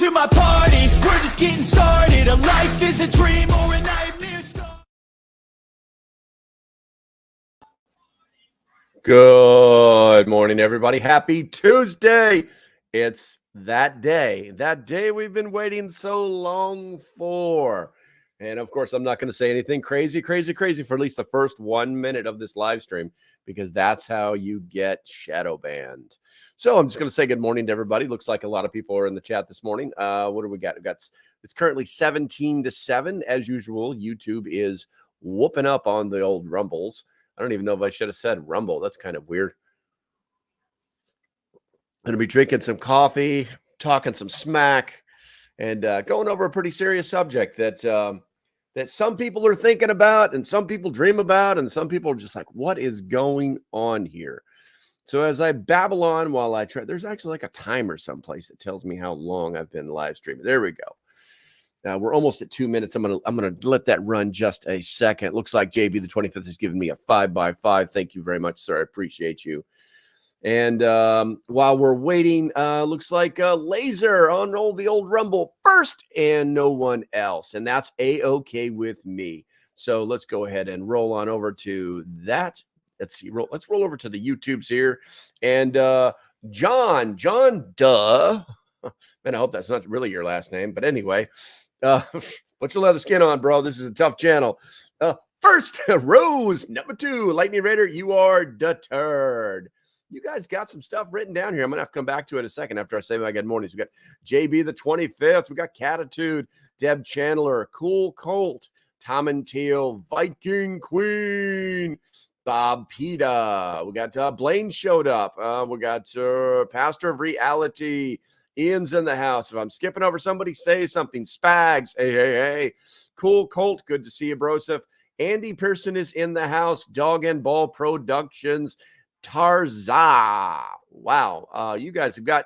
to my party. We're just getting started. A life is a dream or a nightmare. Good morning, everybody. Happy Tuesday. It's that day we've been waiting so long for. And of course, I'm not going to say anything crazy for at least the first 1 minute of this live stream, because that's how you get shadow banned. So I'm just going to say good morning to everybody. Looks like a lot of people are in the chat this morning. What do we got? It's currently 17-7 as usual. YouTube is whooping up on the old rumbles. I don't even know if I should have said rumble. That's kind of weird. I'm going to be drinking some coffee, talking some smack, and going over a pretty serious subject that some people are thinking about, and some people dream about, and some people are just like, what is going on here? So as I babble on while I try, there's actually like a timer someplace that tells me how long I've been live streaming. There we go. We're almost at 2 minutes. I'm gonna let that run just a second. Looks like JB the 25th has given me a 5x5. Thank you very much, sir. I appreciate you. And while we're waiting, looks like Laser on the old Rumble first and no one else. And that's A-OK with me. So let's go ahead and roll on over to that. Let's see. Let's roll over to the YouTubes here. And John, duh. Man, I hope that's not really your last name. But anyway, put your leather skin on, bro. This is a tough channel. First, Rose. Number 2, Lightning Raider, you are deterred. You guys got some stuff written down here. I'm going to have to come back to it in a second after I say my good mornings. We got JB the 25th. We got Catitude, Deb Chandler, Cool Colt, Tom and Teal, Viking Queen, Bob Pita. We got Blaine showed up. We got Pastor of Reality. Ian's in the house. If I'm skipping over somebody, say something. Spags. Hey. Cool Colt. Good to see you, Broseph. Andy Pearson is in the house. Dog and Ball Productions. Tarza. Wow. You guys have got,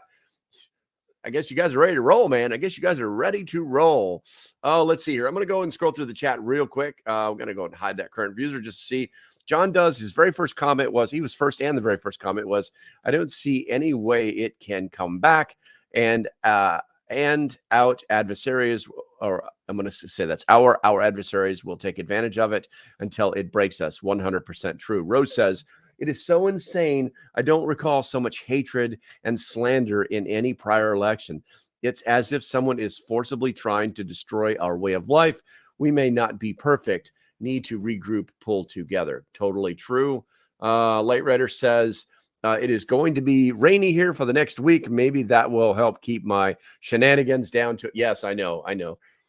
I guess you guys are ready to roll, man. I guess you guys are ready to roll. Oh, let's see here. I'm going to go and scroll through the chat real quick. I'm going to go and hide that current user just to see. John does. His very first comment was, he was first, and the very first comment was, I don't see any way it can come back. And out adversaries, or I'm going to say that's our adversaries will take advantage of it until it breaks us. 100% true. Rose says, it is so insane. I don't recall so much hatred and slander in any prior election. It's as if someone is forcibly trying to destroy our way of life. We may not be perfect. Need to regroup, pull together. Totally true. Light Rider says, it is going to be rainy here for the next week. Maybe that will help keep my shenanigans down to. Yes, I know.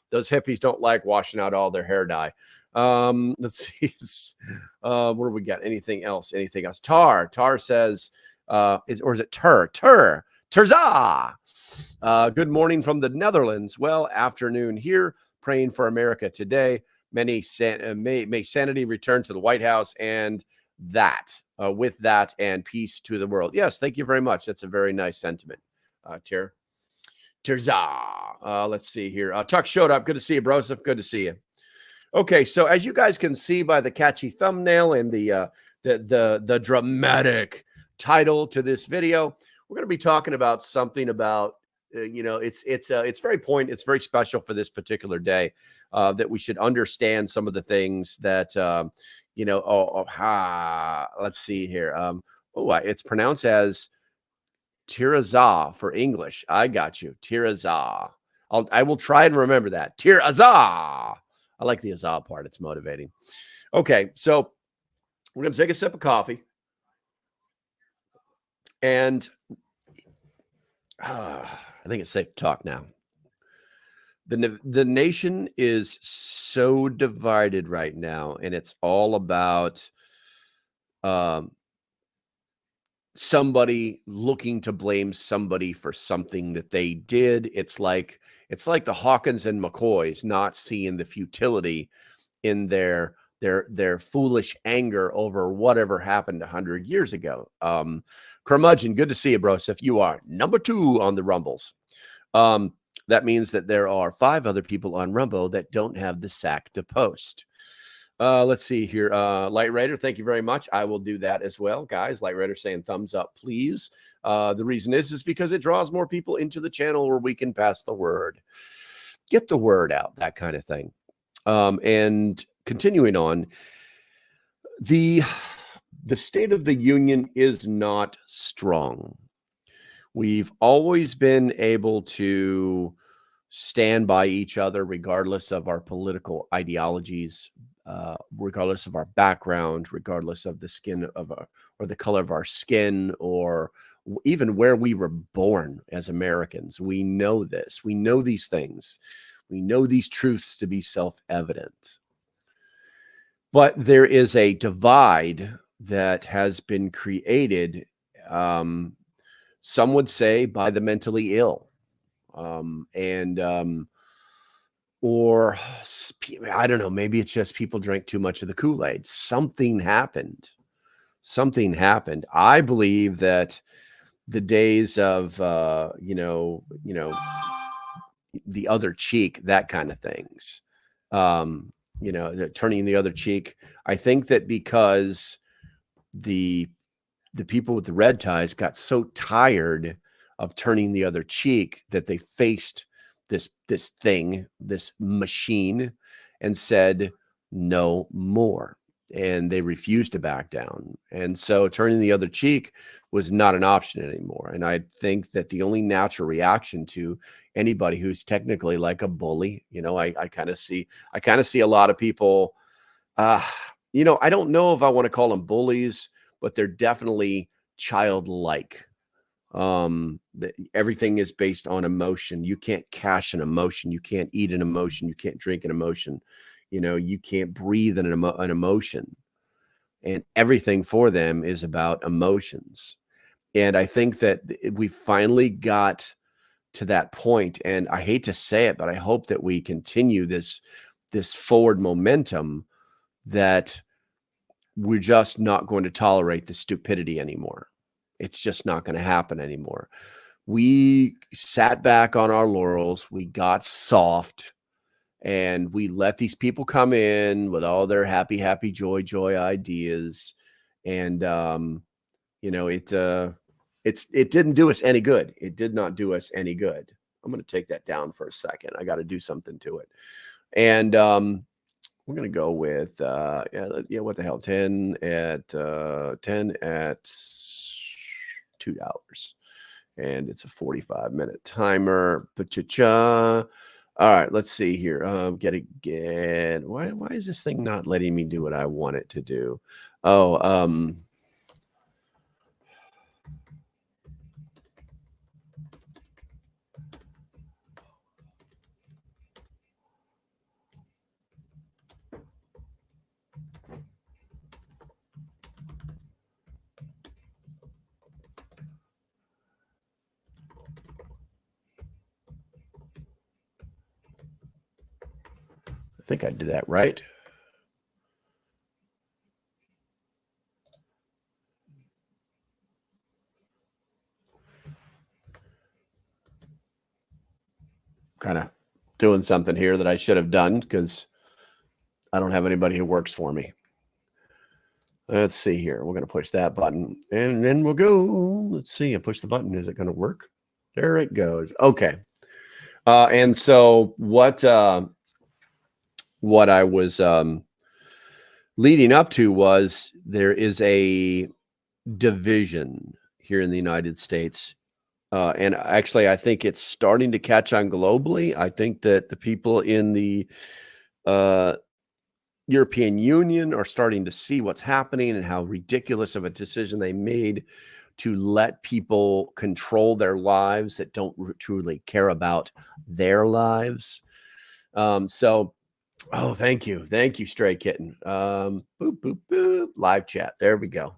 Those hippies don't like washing out all their hair dye. Let's see. What do we got? Anything else? Tar says, is it Terza? Good morning from the Netherlands. Well, afternoon here. Praying for America today. May sanity return to the White House, and with that, and peace to the world. Yes, thank you very much. That's a very nice sentiment. Terza. Let's see here. Tuck showed up. Good to see you, Broseph. Good to see you. Okay, so as you guys can see by the catchy thumbnail and the dramatic title to this video, we're going to be talking about something about it's very special for this particular day, that we should understand some of the things that let's see here. It's pronounced as Tiraza for English. I got you, Tiraza. I will try and remember that. Tiraza. I like the Azah part. It's motivating. Okay, so we're going to take a sip of coffee. And I think it's safe to talk now. The nation is so divided right now, and it's all about somebody looking to blame somebody for something that they did. It's like the Hawkins and McCoys not seeing the futility in their foolish anger over whatever happened 100 years ago. Curmudgeon, good to see you, Broseph. You are number 2 on the Rumbles. That means that there are 5 other people on Rumble that don't have the sack to post. Let's see here. Light Raider, thank you very much. I will do that as well, guys. Light Raider saying thumbs up, please. The reason is because it draws more people into the channel where we can pass the word, get the word out, that kind of thing. And continuing on, the State of the Union is not strong. We've always been able to stand by each other regardless of our political ideologies, regardless of our background, regardless of the skin of our, or the color of our skin, or even where we were born as Americans. We know this. We know these things. We know these truths to be self-evident. But there is a divide that has been created, some would say, by the mentally ill. Or I don't know, maybe it's just people drank too much of the Kool-Aid. Something happened. Something happened. I believe that the days of, the other cheek, that kind of things, turning the other cheek. I think that because the people with the red ties got so tired of turning the other cheek that they faced this thing, this machine, and said no more. And they refused to back down. And so turning the other cheek was not an option anymore. And I think that the only natural reaction to anybody who's technically like a bully, I kind of see a lot of people, I don't know if I want to call them bullies, but they're definitely childlike. Everything is based on emotion. You can't cash an emotion. You can't eat an emotion. You can't drink an emotion. You can't breathe an emotion. And everything for them is about emotions. And I think that we finally got to that point. And I hate to say it, but I hope that we continue this forward momentum, that we're just not going to tolerate the stupidity anymore. It's just not going to happen anymore. We sat back on our laurels. We got soft, and we let these people come in with all their happy, happy, joy ideas. And, it didn't do us any good. It did not do us any good. I'm going to take that down for a second. I got to do something to it. And, we're going to go with, what the hell? 10 at $2. And it's a 45-minute timer. All right, let's see here. Why is this thing not letting me do what I want it to do? I think I did that right. Kind of doing something here that I should have done because I don't have anybody who works for me. Let's see here. We're going to push that button and then we'll go. Let's see. I push the button. Is it going to work? There it goes. Okay. And so what I was leading up to was there is a division here in the United States. And actually, I think it's starting to catch on globally. I think that the people in the European Union are starting to see what's happening and how ridiculous of a decision they made to let people control their lives that don't truly care about their lives. Oh, thank you, Stray Kitten. Boop boop boop. Live chat. There we go.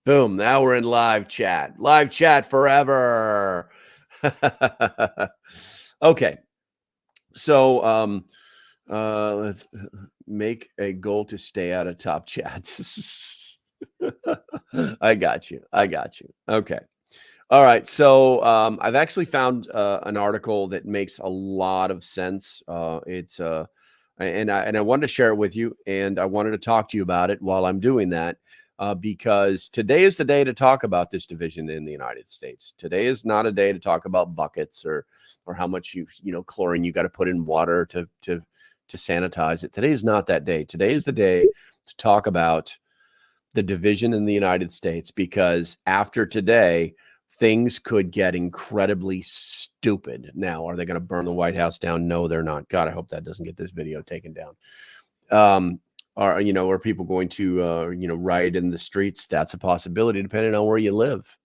Boom. Now we're in live chat. Live chat forever. Okay. So let's make a goal to stay out of top chats. I got you. Okay. All right. So I've actually found an article that makes a lot of sense. It's an and I wanted to share it with you, and I wanted to talk to you about it while I'm doing that, because today is the day to talk about this division in the United States. Today is not a day to talk about buckets or how much chlorine you got to put in water to sanitize it. Today is not that day. Today is the day to talk about the division in the United States, because after today, things could get incredibly stupid. Now, are they going to burn the White House down? No, they're not. God, I hope that doesn't get this video taken down. Are people going to, riot in the streets? That's a possibility depending on where you live.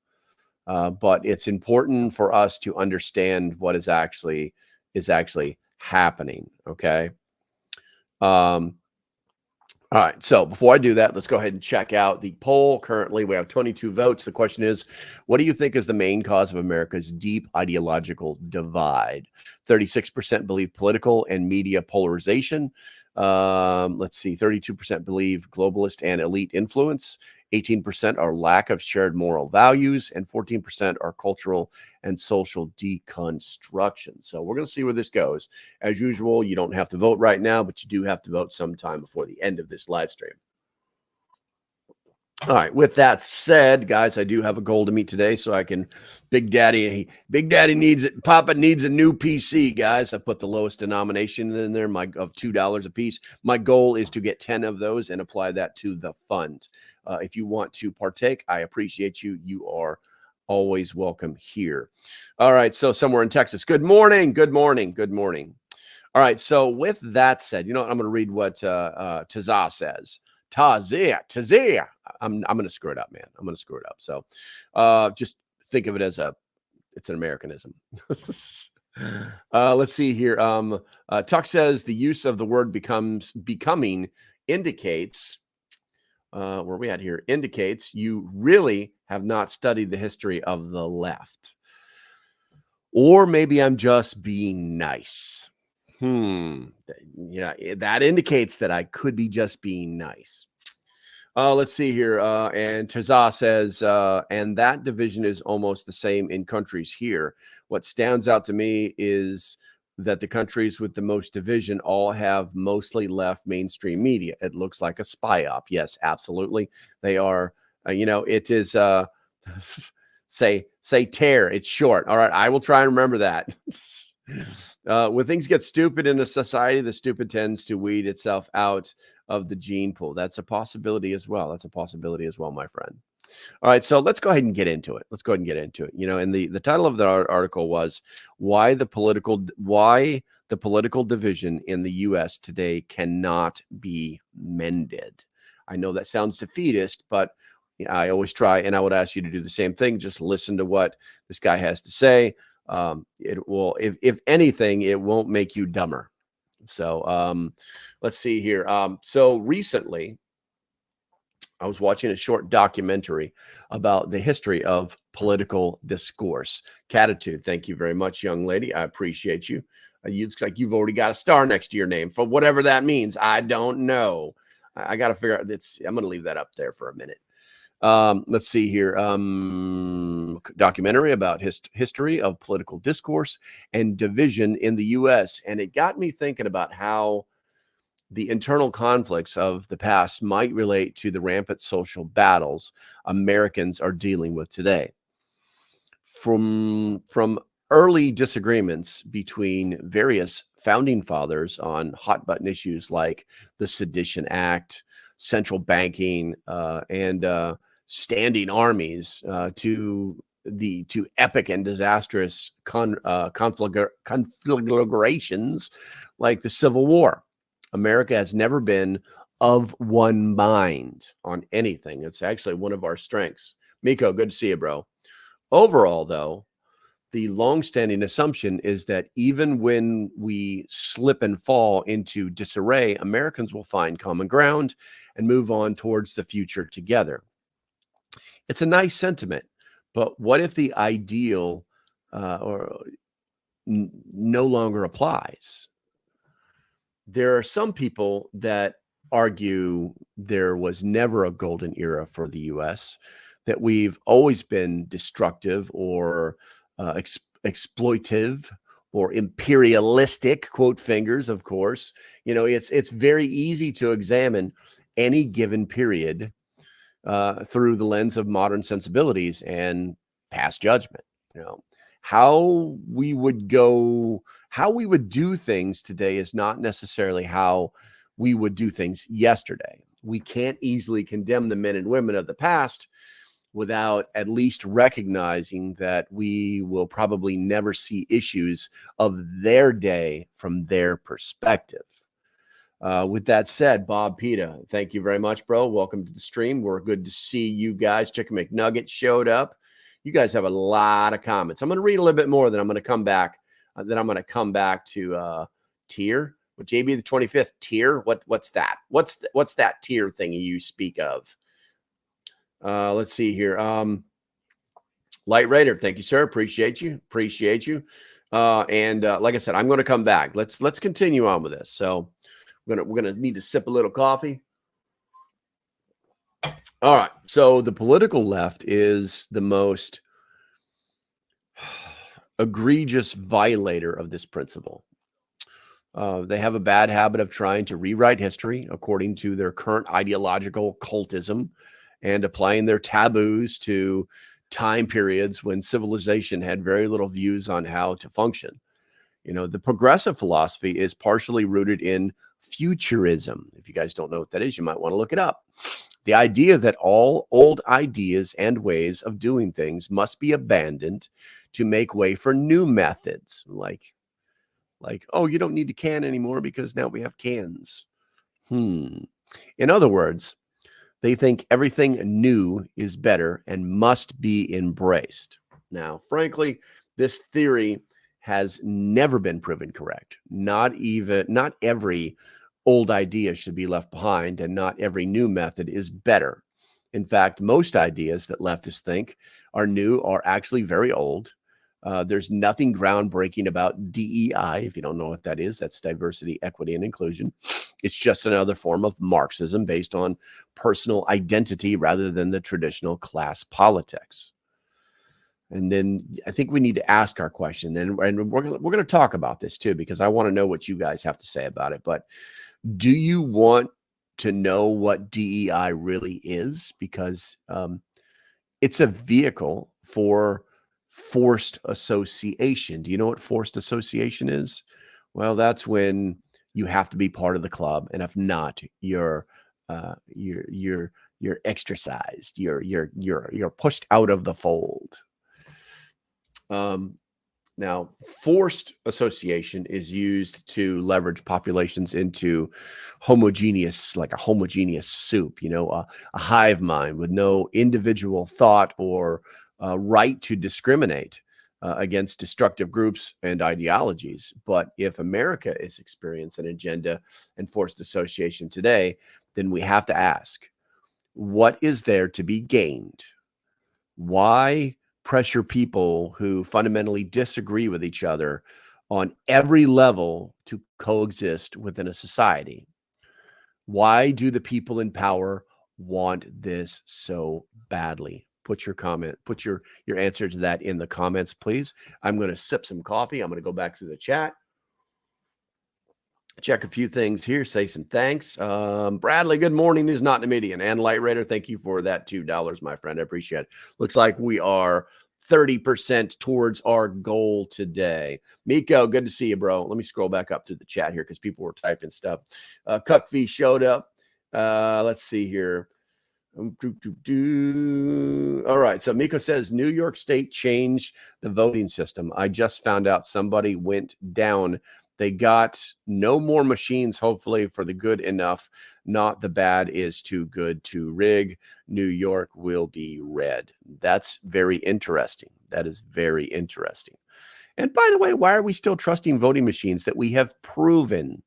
But it's important for us to understand what is actually happening. Okay. All right. So before I do that, let's go ahead and check out the poll. Currently, we have 22 votes. The question is, what do you think is the main cause of America's deep ideological divide? 36% believe political and media polarization. Let's see. 32% believe globalist and elite influence. 18% are lack of shared moral values, and 14% are cultural and social deconstruction. So we're going to see where this goes. As usual, you don't have to vote right now, but you do have to vote sometime before the end of this live stream. All right. With that said, guys, I do have a goal to meet today, so I can. Big Daddy needs it. Papa needs a new PC, guys. I put the lowest denomination in there, of $2 a piece. My goal is to get 10 of those and apply that to the fund. If you want to partake, I appreciate you. You are always welcome here. All right. So somewhere in Texas. Good morning. Good morning. Good morning. All right. So with that said, I'm going to read what Tazah says. Tazia. I'm going to screw it up, man. I'm going to screw it up. So just think of it as it's an Americanism. Let's see here. Tuck says the use of the word becoming indicates, where are we at here? Indicates you really have not studied the history of the left. Or maybe I'm just being nice. Yeah, that indicates that I could be just being nice. Let's see here. And Tazah says, and that division is almost the same in countries here. What stands out to me is that the countries with the most division all have mostly left mainstream media. It looks like a spy op. Yes, absolutely. They are, it is, say tear. It's short. All right. I will try and remember that. When things get stupid in a society, the stupid tends to weed itself out of the gene pool. That's a possibility as well. My friend. All right, so let's go ahead and get into it. And the title of the article was why the political division in the U.S. today cannot be mended. I know that sounds defeatist, but I always try, and I would ask you to do the same thing. Just listen to what this guy has to say. It will, if anything, it won't make you dumber. So let's see here. So recently, I was watching a short documentary about the history of political discourse. Catitude, thank you very much, young lady. I appreciate you. You looks like you've already got a star next to your name for whatever that means. I don't know. I got to figure out. I'm going to leave that up there for a minute. Let's see here. Documentary about history of political discourse and division in the U.S. And it got me thinking about how the internal conflicts of the past might relate to the rampant social battles Americans are dealing with today. From early disagreements between various founding fathers on hot button issues like the Sedition Act, central banking, and standing armies, to epic and disastrous conflagrations like the Civil War. America has never been of one mind on anything. It's actually one of our strengths. Miko, good to see you, bro. Overall, though, the longstanding assumption is that even when we slip and fall into disarray, Americans will find common ground and move on towards the future together. It's a nice sentiment, but what if the ideal no longer applies? There are some people that argue there was never a golden era for the U.S., that we've always been destructive or exploitive or imperialistic, quote fingers, of course. It's very easy to examine any given period through the lens of modern sensibilities and pass judgment. How we would do things today is not necessarily how we would do things yesterday. We can't easily condemn the men and women of the past without at least recognizing that we will probably never see issues of their day from their perspective. With that said, Bob Pita, thank you very much, bro. Welcome to the stream. We're good to see you guys. Chicken McNugget showed up. You guys have a lot of comments. I'm going to read a little bit more, then I'm going to come back. To tier. With JB the 25th tier. What's that? What's that tier thing you speak of? Let's see here. Light Raider, thank you, sir. Appreciate you. And like I said, I'm going to come back. Let's continue on with this. So we're gonna need to sip a little coffee. All right. So the political left is the most egregious violator of this principle. They have a bad habit of trying to rewrite history according to their current ideological cultism and applying their taboos to time periods when civilization had very little views on how to function. The progressive philosophy is partially rooted in futurism. If you guys don't know what that is, you might want to look it up. The idea that all old ideas and ways of doing things must be abandoned to make way for new methods, like, oh, you don't need to can anymore because now we have cans. In other words, they think everything new is better and must be embraced. Now, frankly, this theory has never been proven correct. Not every old idea should be left behind, and not every new method is better. In fact, most ideas that leftists think are new are actually very old. There's nothing groundbreaking about DEI. If you don't know what that is, that's diversity, equity, and inclusion. It's just another form of Marxism based on personal identity rather than the traditional class politics. And then I think we need to ask our question, and we're going to talk about this too, because I want to know what you guys have to say about it. But do you want to know what DEI really is? Because it's a vehicle for forced association. Do you know what forced association is? Well, that's when you have to be part of the club, and if not, you're extracized. You're pushed out of the fold. Now, forced association is used to leverage populations into homogeneous, like a homogeneous soup, a hive mind with no individual thought or right to discriminate against destructive groups and ideologies. But if America is experiencing an agenda and forced association today, then we have to ask, what is there to be gained? Why pressure people who fundamentally disagree with each other on every level to coexist within a society? Why do the people in power want this so badly? Put your answer to that in the comments, please. I'm going to sip some coffee. I'm going to go back through the chat, check a few things here, say some thanks. Bradley, good morning. Is not Namidian. And Light Raider, thank you for that $2, my friend. I appreciate it. Looks like we are 30% towards our goal today. Miko, good to see you, bro. Let me scroll back up through the chat here because people were typing stuff. Cuckfee showed up. Let's see here. All right. So Miko says New York State changed the voting system. I just found out somebody went down. They got no more machines, hopefully, for the good enough. Not the bad is too good to rig. New York will be red. That's very interesting. That is very interesting. And by the way, why are we still trusting voting machines that we have proven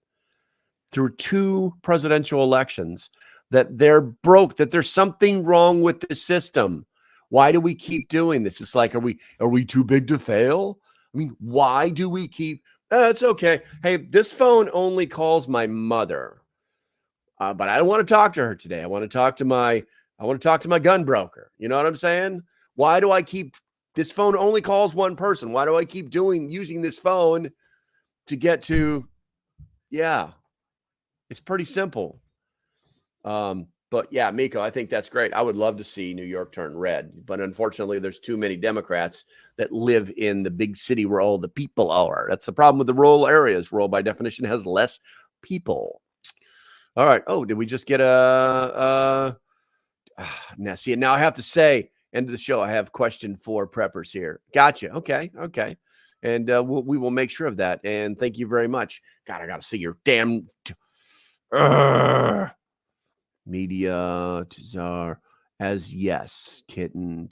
through 2 presidential elections that they're broke, that there's something wrong with the system? Why do we keep doing this? It's like, are we too big to fail? I mean, why do we keep... it's okay. Hey, this phone only calls my mother, but I don't want to talk to her today. I want to talk to my gun broker. You know what I'm saying? Why do I keep This phone only calls one person. Why do I keep using this phone to get to? Yeah, it's pretty simple. But yeah, Miko, I think that's great. I would love to see New York turn red, but unfortunately, there's too many Democrats that live in the big city where all the people are. That's the problem with the rural areas. Rural, by definition, has less people. All right. Oh, did we just get now? See, now I have to say, end of the show. I have question for preppers here. Gotcha. Okay. Okay. And we will make sure of that. And thank you very much. God, I got to see your damn. Media Tazar as yes, kitten.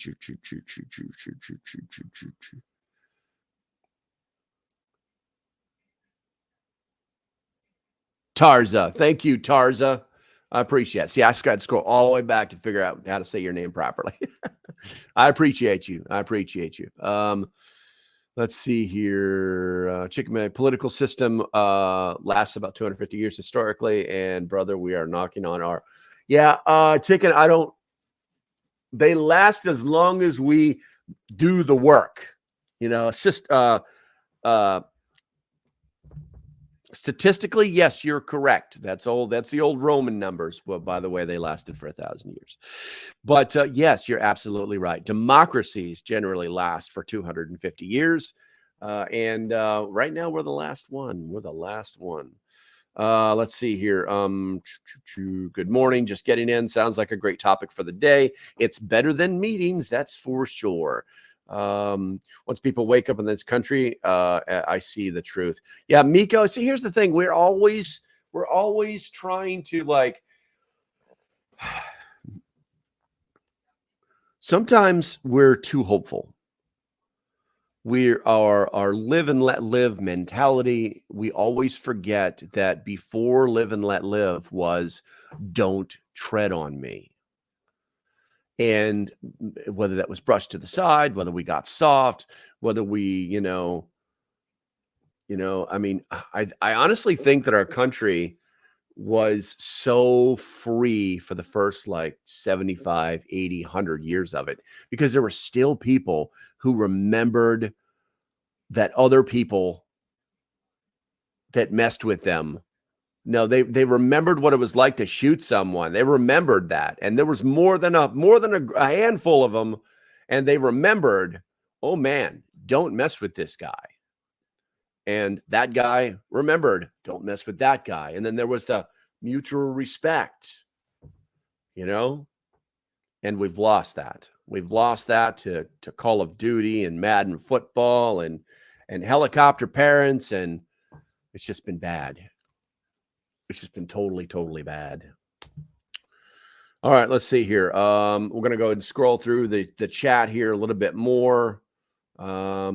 Tarza. Thank you, Tarza. I appreciate it. See, I got to scroll all the way back to figure out how to say your name properly. I appreciate you. I appreciate you. Let's see here. Chicken political system lasts about 250 years historically. And brother, we are knocking on our chicken. They last as long as we do the work. Statistically, yes, you're correct. That's the old Roman numbers. Well, by the way, they lasted for 1,000 years. But yes, you're absolutely right. Democracies generally last for 250 years. And right now we're the last one. We're the last one. Let's see here. Good morning. Just getting in. Sounds like a great topic for the day. It's better than meetings, that's for sure. Once people wake up in this country, I see the truth. Yeah, Miko. See, here's the thing. We're always trying to sometimes we're too hopeful. We our live and let live mentality. We always forget that before live and let live was don't tread on me. And whether that was brushed to the side, whether we got soft, whether we, I mean, I honestly think that our country was so free for the first 75, 80, 100 years of it, because there were still people who remembered that other people that messed with them. No, they remembered what it was like to shoot someone. They remembered that. And there was more than a handful of them. And they remembered, oh man, don't mess with this guy. And that guy remembered, don't mess with that guy. And then there was the mutual respect, and we've lost that. We've lost that to Call of Duty and Madden football and helicopter parents. And it's just been bad. It's just been totally, totally bad. All right, let's see here. We're going to go and scroll through the chat here a little bit more. I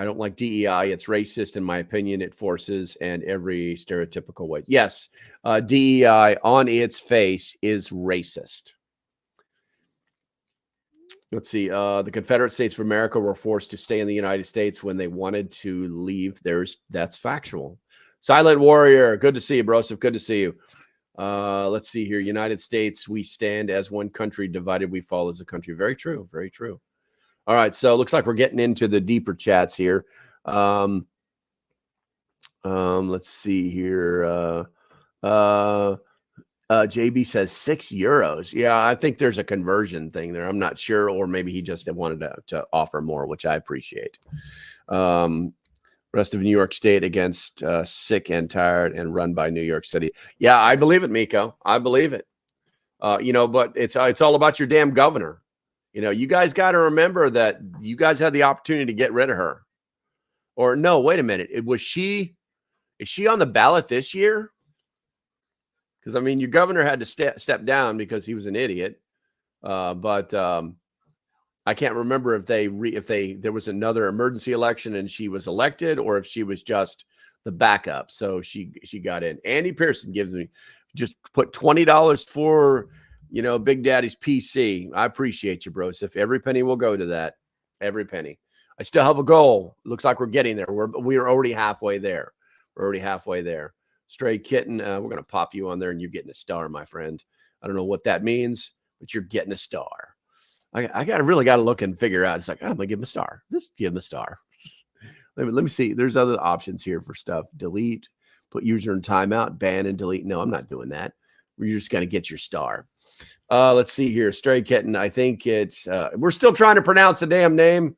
don't like DEI. It's racist, in my opinion. It forces and every stereotypical way. Yes, DEI on its face is racist. Let's see. The Confederate States of America were forced to stay in the United States when they wanted to leave. That's factual. Silent Warrior, good to see you, Broseph. Good to see you. Let's see here. United States, we stand as one country. Divided, we fall as a country. Very true. Very true. All right. So it looks like we're getting into the deeper chats here. Let's see here. JB says €6. Yeah, I think there's a conversion thing there. I'm not sure, or maybe he just wanted to offer more, which I appreciate. Rest of New York State against sick and tired and run by New York City. Yeah, I believe it, Miko. I believe it. But it's all about your damn governor. You guys got to remember that you guys had the opportunity to get rid of her. Or no, wait a minute. Is she on the ballot this year? Because, I mean, your governor had to step down because he was an idiot. But I can't remember if there was another emergency election and she was elected, or if she was just the backup. So she got in. Andy Pearson just put $20 for, Big Daddy's PC. I appreciate you, bros. If every penny will go to that, every penny. I still have a goal. Looks like we're getting there. We're already halfway there. We're already halfway there. Stray Kitten, we're going to pop you on there and you're getting a star, my friend. I don't know what that means, but you're getting a star. I really got to look and figure out. It's like, I'm gonna give him a star. Just give him a star. Let me see. There's other options here for stuff. Delete, put user in timeout, ban and delete. No, I'm not doing that. You're just gonna get your star. Let's see here. Stray Kitten. I think it's we're still trying to pronounce the damn name.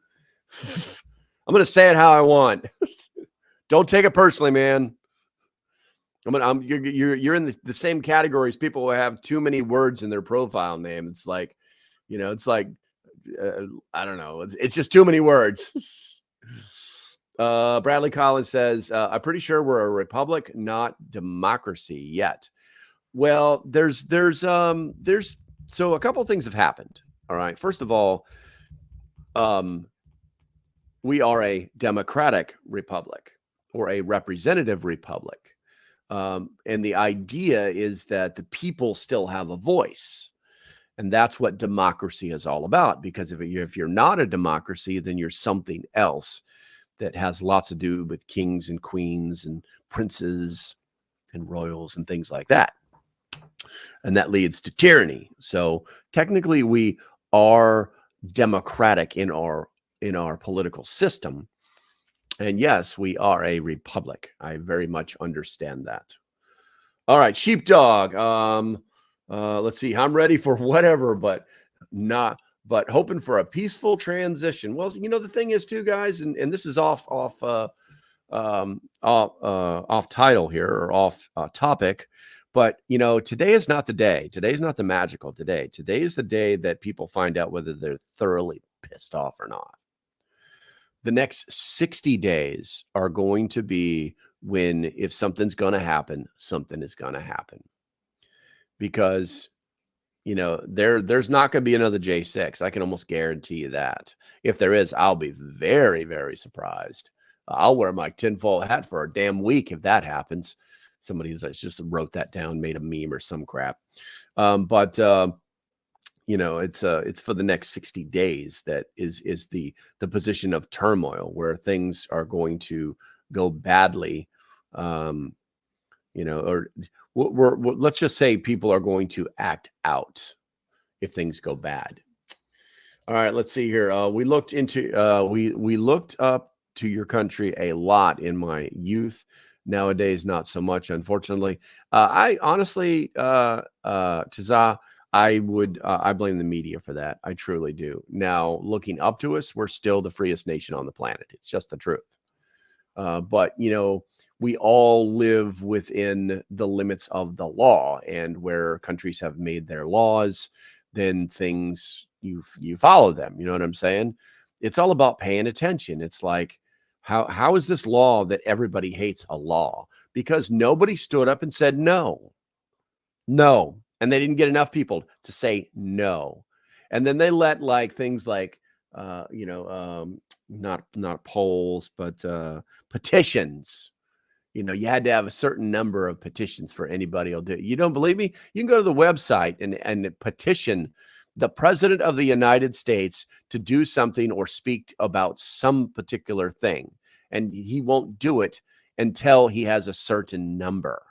I'm gonna say it how I want. Don't take it personally, man. You're in the same categories. People who have too many words in their profile name. It's like, it's like I don't know. It's just too many words. Bradley Collins says, I'm pretty sure we're a republic, not democracy yet. Well, there's so a couple of things have happened. All right. First of all, we are a democratic republic or a representative republic. And the idea is that the people still have a voice. And that's what democracy is all about. Because if you're not a democracy, then you're something else that has lots to do with kings and queens and princes and royals and things like that. And that leads to tyranny. So technically we are democratic in our political system. And yes, we are a republic. I very much understand that. All right, Sheepdog. Let's see. I'm ready for whatever, but hoping for a peaceful transition. Well, the thing is too, guys, and this is off title here or off topic, but today is not the day. Today's not the magical today. Today is the day that people find out whether they're thoroughly pissed off or not. The next 60 days are going to be when, if something's going to happen, something is going to happen. Because, there's not going to be another J6. I can almost guarantee you that. If there is, I'll be very, very surprised. I'll wear my tinfoil hat for a damn week if that happens. Somebody just wrote that down, made a meme or some crap. It's for the next 60 days that is the position of turmoil where things are going to go badly. Let's just say people are going to act out if things go bad. All right, let's see here. We looked up to your country a lot in my youth. Nowadays, not so much, unfortunately. I honestly, Tazah, I blame the media for that. I truly do. Now, looking up to us, we're still the freest nation on the planet. It's just the truth. But we all live within the limits of the law, and where countries have made their laws, then things you follow them. You know what I'm saying? It's all about paying attention. It's like, how is this law that everybody hates a law? Because nobody stood up and said no. And they didn't get enough people to say no. And then they let things like, not polls, but petitions. You had to have a certain number of petitions for anybody will do it. You don't believe me? You can go to the website and petition the president of the United States to do something or speak about some particular thing. And he won't do it until he has a certain number.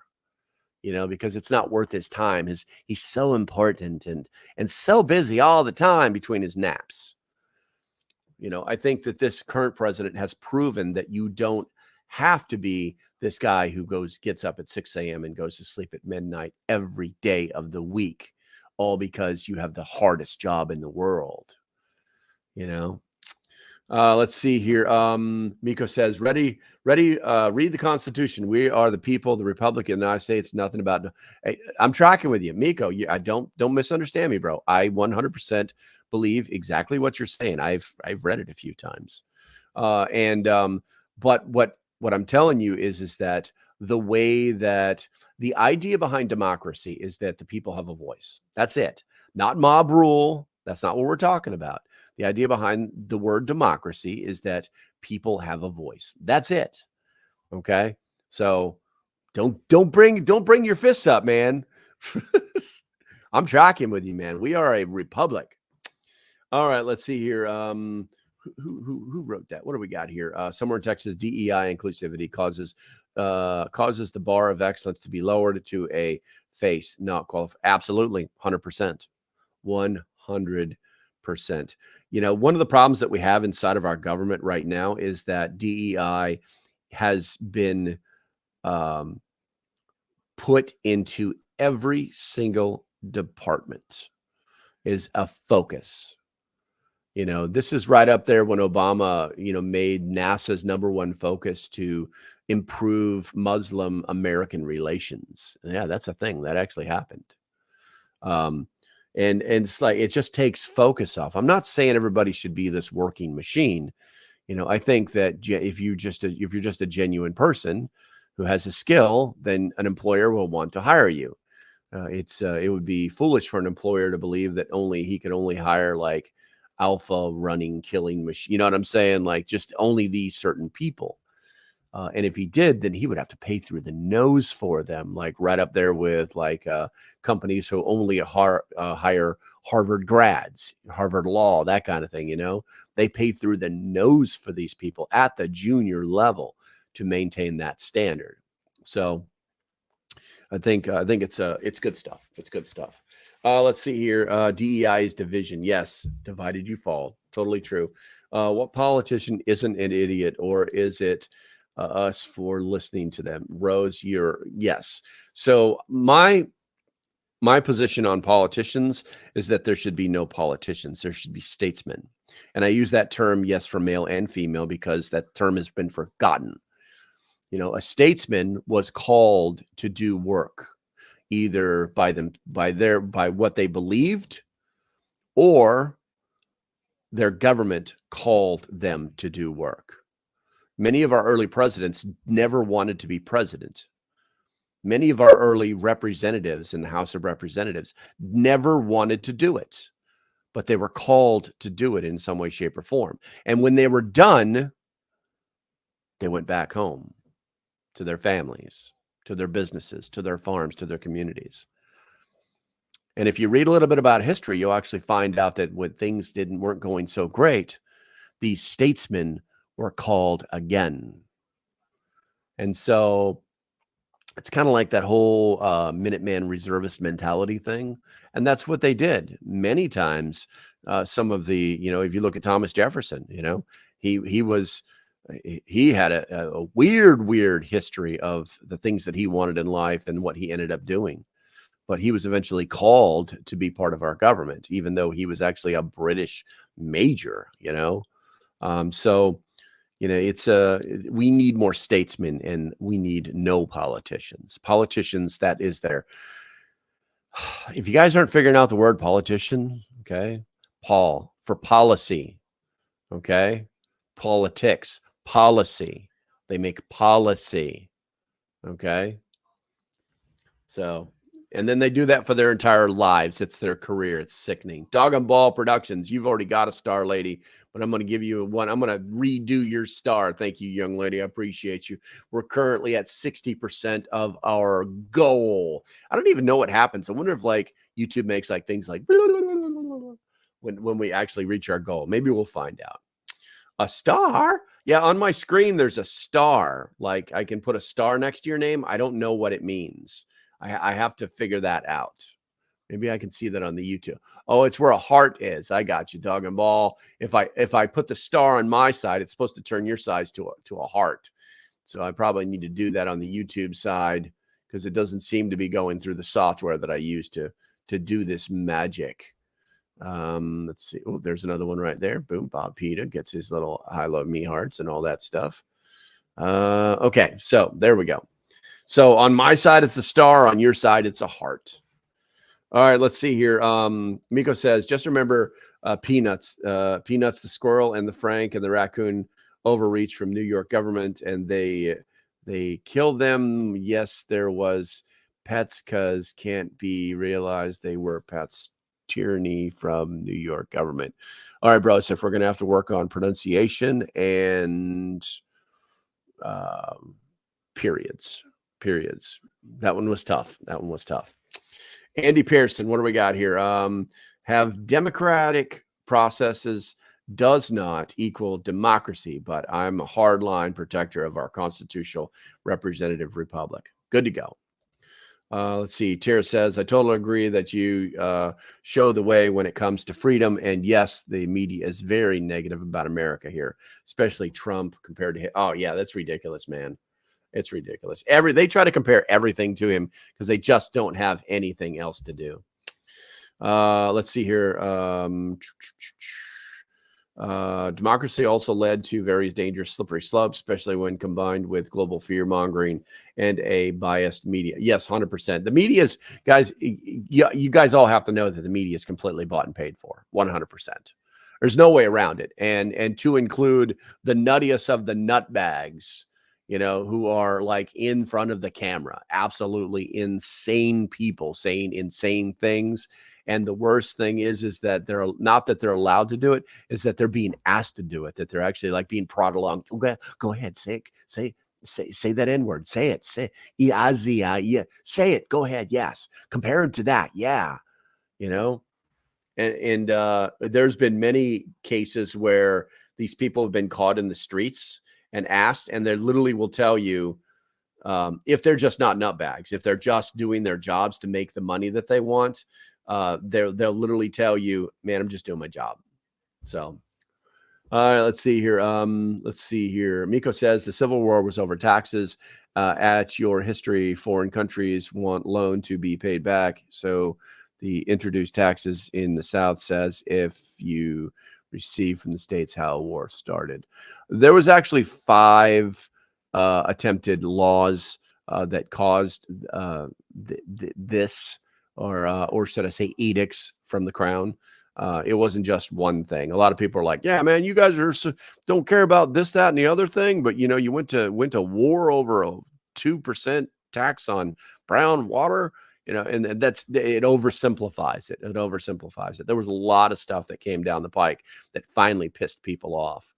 Because it's not worth his time. He's so important and so busy all the time between his naps. I think that this current president has proven that you don't have to be this guy who gets up at 6 a.m. and goes to sleep at midnight every day of the week, all because you have the hardest job in the world. Let's see here. Miko says, ready, read the Constitution. We are the people, the Republic of the United States, nothing about. Hey, I'm tracking with you, Miko. I don't misunderstand me, bro. I 100% believe exactly what you're saying. I've read it a few times. But what I'm telling you is that the way that the idea behind democracy is that the people have a voice. That's it. Not mob rule. That's not what we're talking about. The idea behind the word democracy is that people have a voice. That's it. Okay. So don't bring your fists up, man. I'm tracking with you, man. We are a republic. All right. Let's see here. Who wrote that? What do we got here? Somewhere in Texas, DEI inclusivity causes the bar of excellence to be lowered to a face not qualified. Absolutely. 100%. 100%. You know, one of the problems that we have inside of our government right now is that DEI has been put into every single department, is a focus. You know, this is right up there when Obama, you know, made NASA's #1 focus to improve Muslim American relations. Yeah, that's a thing that actually happened. And it's like, it just takes focus off. I'm not saying everybody should be this working machine. You know, I think that if you're just a genuine person who has a skill, then an employer will want to hire you. It would be foolish for an employer to believe that he could only hire like alpha running killing machine. You know what I'm saying? Like just only these certain people. And if he did, then he would have to pay through the nose for them, like right up there with like companies who only hire Harvard grads, Harvard law, that kind of thing. You know, they pay through the nose for these people at the junior level to maintain that standard. So I think it's good stuff. It's good stuff. Let's see here. DEI is division. Yes, divided you fall. Totally true. What politician isn't an idiot, or is it us for listening to them? Rose, yes. So my position on politicians is that there should be no politicians. There should be statesmen. And I use that term, yes, for male and female, because that term has been forgotten. You know, a statesman was called to do work, either by what they believed, or their government called them to do work. Many of our early presidents never wanted to be president. Many of our early representatives in the House of Representatives never wanted to do it, but they were called to do it in some way, shape, or form. And when they were done, they went back home to their families, to their businesses, to their farms, to their communities. And if you read a little bit about history, you'll actually find out that when things weren't going so great, these statesmen were called again. And so it's kind of like that whole Minuteman reservist mentality thing. And that's what they did many times. Some of the, you know, if you look at Thomas Jefferson, you know, he had a weird history of the things that he wanted in life and what he ended up doing. But he was eventually called to be part of our government, even though he was actually a British major, you know. So, you know, we need more statesmen, and we need no politicians. Politicians, that is there. If you guys aren't figuring out the word politician, okay, Paul for policy, okay, politics, policy. They make policy, okay. So, and then they do that for their entire lives. It's their career. It's sickening. Dog and Ball Productions. You've already got a star, lady, but I'm going to give you one. I'm going to redo your star. Thank you, young lady. I appreciate you. We're currently at 60% of our goal. I don't even know what happens. I wonder if like YouTube makes like things like when we actually reach our goal. Maybe we'll find out. A star? Yeah, on my screen, there's a star. Like I can put a star next to your name. I don't know what it means. I have to figure that out. Maybe I can see that on the YouTube. Oh, it's where a heart is. I got you, Dog and Ball. If I put the star on my side, it's supposed to turn your size to a heart. So I probably need to do that on the YouTube side, because it doesn't seem to be going through the software that I use to do this magic. Let's see. Oh, there's another one right there. Boom. Bob Peta gets his little I love me hearts and all that stuff. Okay, so there we go. So on my side, it's a star. On your side, it's a heart. All right, let's see here. Miko says, just remember Peanuts. Peanuts, the squirrel, and the Frank and the raccoon overreach from New York government, and they killed them. Yes, there was pets, because can't be realized they were pets. Tyranny from New York government. All right, bro. So if we're going to have to work on pronunciation and periods. That one was tough. Andy Pearson, what do we got here? Have democratic processes does not equal democracy, but I'm a hardline protector of our constitutional representative republic. Good to go. Let's see. Tara says, I totally agree that you show the way when it comes to freedom. And yes, the media is very negative about America here, especially Trump compared to him. Oh, yeah, that's ridiculous, man. It's ridiculous. They try to compare everything to him because they just don't have anything else to do. Let's see here. Democracy also led to various dangerous slippery slopes, especially when combined with global fear mongering and a biased media. Yes, 100%. The media is, guys, you guys all have to know that the media is completely bought and paid for, 100%. There's no way around it. And to include the nuttiest of the nutbags, who are like in front of the camera, absolutely insane people saying insane things. And the worst thing is that they're not that they're allowed to do it, is that they're being asked to do it, that they're actually like being prodded along. Go ahead, say that N-word. Say it. Yeah, say it. Go ahead. Yes. Compare it to that. Yeah. And there's been many cases where these people have been caught in the streets and asked, and they literally will tell you, if they're just not nutbags, if they're just doing their jobs to make the money that they want, they'll literally tell you, man, I'm just doing my job. So, all right, let's see here. Miko says the Civil War was over taxes. At your history, foreign countries want loan to be paid back. So the introduced taxes in the South says if you receive from the states how a war started. There was actually 5 attempted laws that caused this, or should I say edicts from the crown. It wasn't just one thing. A lot of people are like, yeah, man, you guys don't care about this, that, and the other thing. But, you went to war over a 2% tax on brown water, and it oversimplifies it. It oversimplifies it. There was a lot of stuff that came down the pike that finally pissed people off.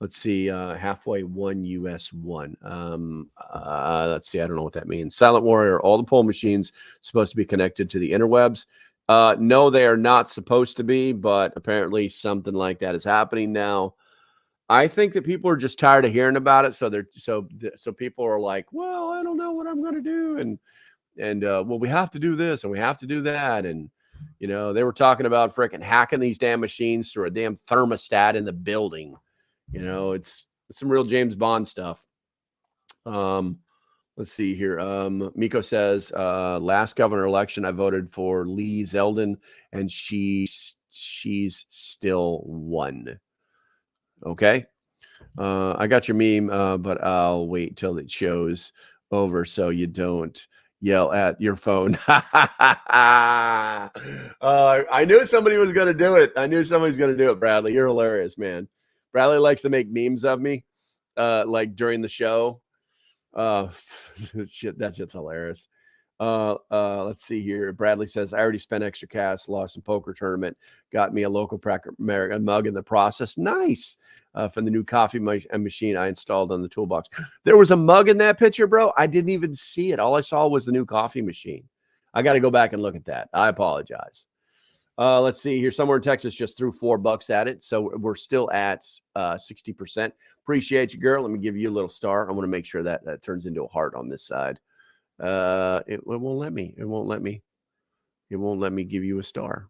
Let's see, halfway one US one. Let's see, I don't know what that means. Silent Warrior, all the poll machines supposed to be connected to the interwebs. No, they are not supposed to be, but apparently something like that is happening now. I think that people are just tired of hearing about it. So people are like, well, I don't know what I'm going to do. And well, we have to do this and we have to do that. And, they were talking about freaking hacking these damn machines through a damn thermostat in the building. It's some real James Bond stuff. Let's see here. Miko says, last governor election, I voted for Lee Zeldin, and she's still won. Okay. I got your meme, but I'll wait till it shows over so you don't yell at your phone. I knew somebody was going to do it. I knew somebody's going to do it, Bradley. You're hilarious, man. Bradley likes to make memes of me, like during the show. Shit, that's just hilarious. Let's see here. Bradley says, I already spent extra cash, lost some poker tournament, got me a local American mug in the process. Nice. From the new coffee machine I installed on the toolbox. There was a mug in that picture, bro. I didn't even see it. All I saw was the new coffee machine. I got to go back and look at that. I apologize. Let's see here. Somewhere in Texas just threw $4 at it. So we're still at 60%. Appreciate you, girl. Let me give you a little star. I want to make sure that turns into a heart on this side. It won't let me. It won't let me. It won't let me give you a star.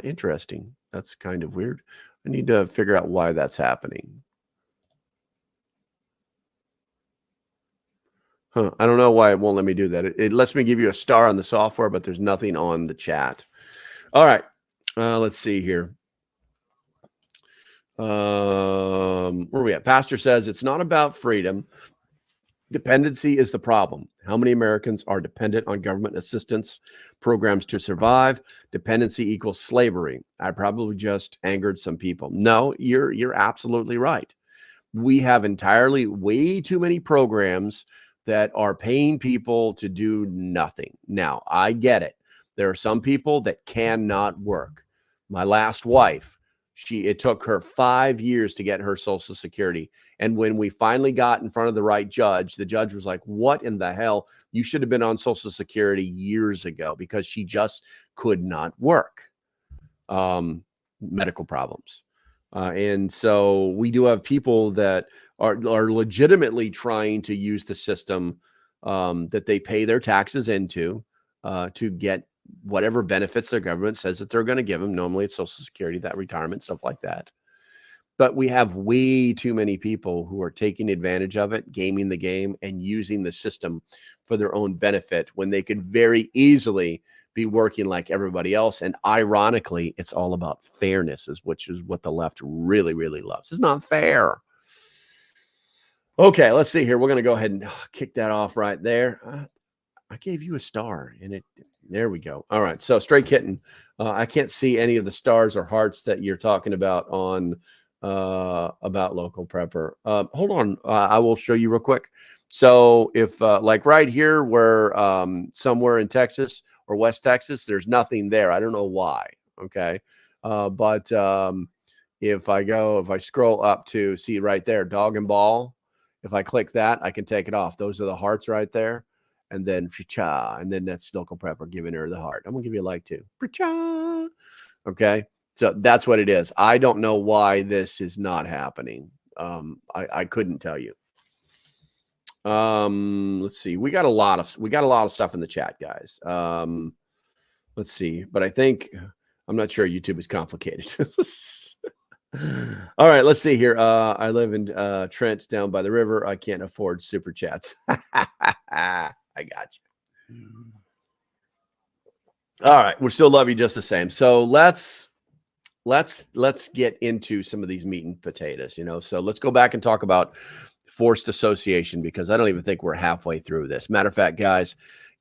Interesting. That's kind of weird. I need to figure out why that's happening. I don't know why it won't let me do that. It lets me give you a star on the software, but there's nothing on the chat. All right. Let's see here. Where are we at? Pastor says it's not about freedom. Dependency is the problem. How many Americans are dependent on government assistance programs to survive? Dependency equals slavery. I probably just angered some people. No, you're absolutely right. We have entirely way too many programs that are paying people to do nothing. Now, I get it. There are some people that cannot work. My last wife, it took her 5 years to get her Social Security. And when we finally got in front of the right judge, the judge was like, what in the hell? You should have been on Social Security years ago, because she just could not work. Medical problems. And so we do have people that are legitimately trying to use the system that they pay their taxes into to get whatever benefits their government says that they're going to give them. Normally it's Social Security, that retirement, stuff like that. But we have way too many people who are taking advantage of it, gaming the game, and using the system for their own benefit when they could very easily be working like everybody else. And ironically, it's all about fairness, which is what the left really, really loves. It's not fair. Okay, let's see here. We're going to go ahead and kick that off right there. I gave you a star, and there we go. All right, so Stray Kitten, I can't see any of the stars or hearts that you're talking about on about Local Prepper. Hold on, I will show you real quick. So if like right here, where somewhere in Texas or West Texas, there's nothing there. I don't know why. Okay, but if I scroll up to see right there, dog and ball. If I click that, I can take it off. Those are the hearts right there. And then and then that's Local Prepper giving her the heart. I'm gonna give you a like too. Okay, so that's what it is. I don't know why this is not happening. I couldn't tell you. Let's see. We got a lot of stuff in the chat, guys. Let's see, but I think I'm not sure YouTube is complicated. All right, let's see here. I live in Trent down by the river. I can't afford super chats. I got you. All right, we still love you just the same. So let's get into some of these meat and potatoes, So let's go back and talk about forced association, because I don't even think we're halfway through this. Matter of fact, guys,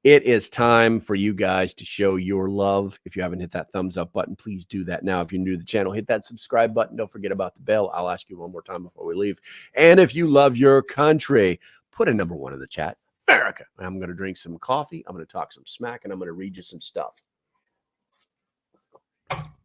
it is time for you guys to show your love. If you haven't hit that thumbs up button, please do that now. If you're new to the channel, hit that subscribe button. Don't forget about the bell. I'll ask you one more time before we leave. And if you love your country, put a number 1 in the chat, America. I'm going to drink some coffee. I'm going to talk some smack, and I'm going to read you some stuff.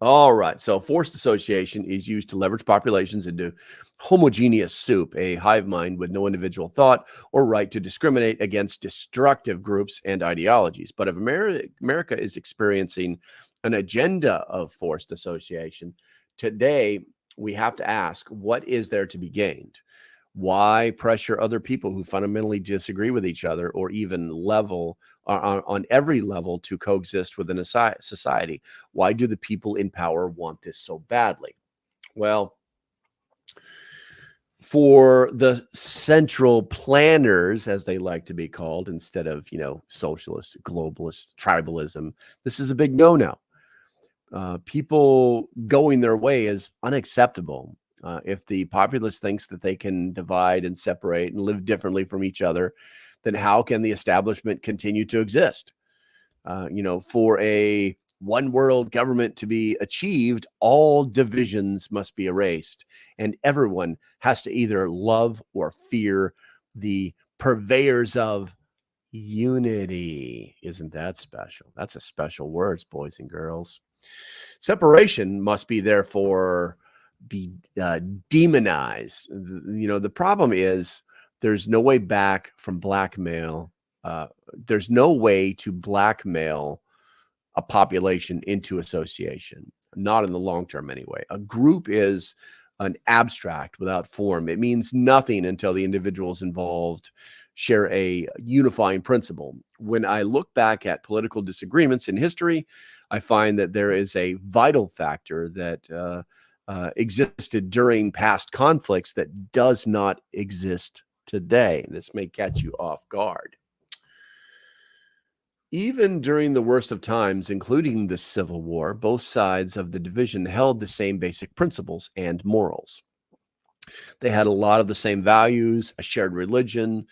All right. So forced association is used to leverage populations into homogeneous soup, a hive mind with no individual thought or right to discriminate against destructive groups and ideologies. But if America is experiencing an agenda of forced association, today we have to ask, what is there to be gained? Why pressure other people who fundamentally disagree with each other, or even on every level, to coexist within a society? Why do the people in power want this so badly? Well, for the central planners, as they like to be called, instead of, socialist, globalist, tribalism, this is a big no-no. People going their way is unacceptable. If the populace thinks that they can divide and separate and live differently from each other, then how can the establishment continue to exist? For a one world government to be achieved, all divisions must be erased, and everyone has to either love or fear the purveyors of unity. Isn't that special? That's a special word, boys and girls. Separation must be therefore be demonized. The problem is there's no way back from blackmail. There's no way to blackmail a population into association, not in the long term anyway. A group is an abstract without form. It means nothing until the individuals involved share a unifying principle. When I look back at political disagreements in history, I find that there is a vital factor that existed during past conflicts that does not exist today. This may catch you off guard. Even during the worst of times, including the Civil War, both sides of the division held the same basic principles and morals. They had a lot of the same values, a shared religion,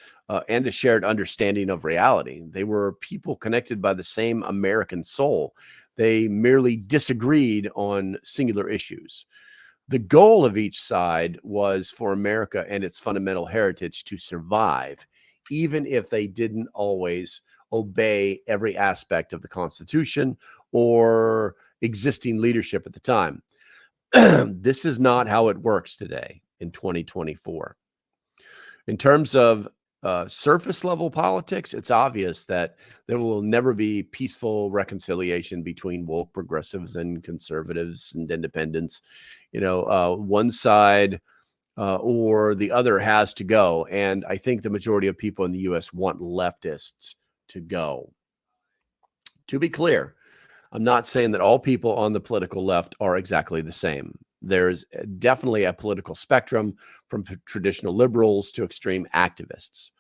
and a shared understanding of reality. They were people connected by the same American soul. They merely disagreed on singular issues. The goal of each side was for America and its fundamental heritage to survive, even if they didn't always obey every aspect of the Constitution or existing leadership at the time. This is not how it works today in 2024. In terms of surface level politics, it's obvious that there will never be peaceful reconciliation between woke progressives and conservatives and independents. One side or the other has to go. And I think the majority of people in the U.S. want leftists to go. To be clear, I'm not saying that all people on the political left are exactly the same. There's definitely a political spectrum from traditional liberals to extreme activists.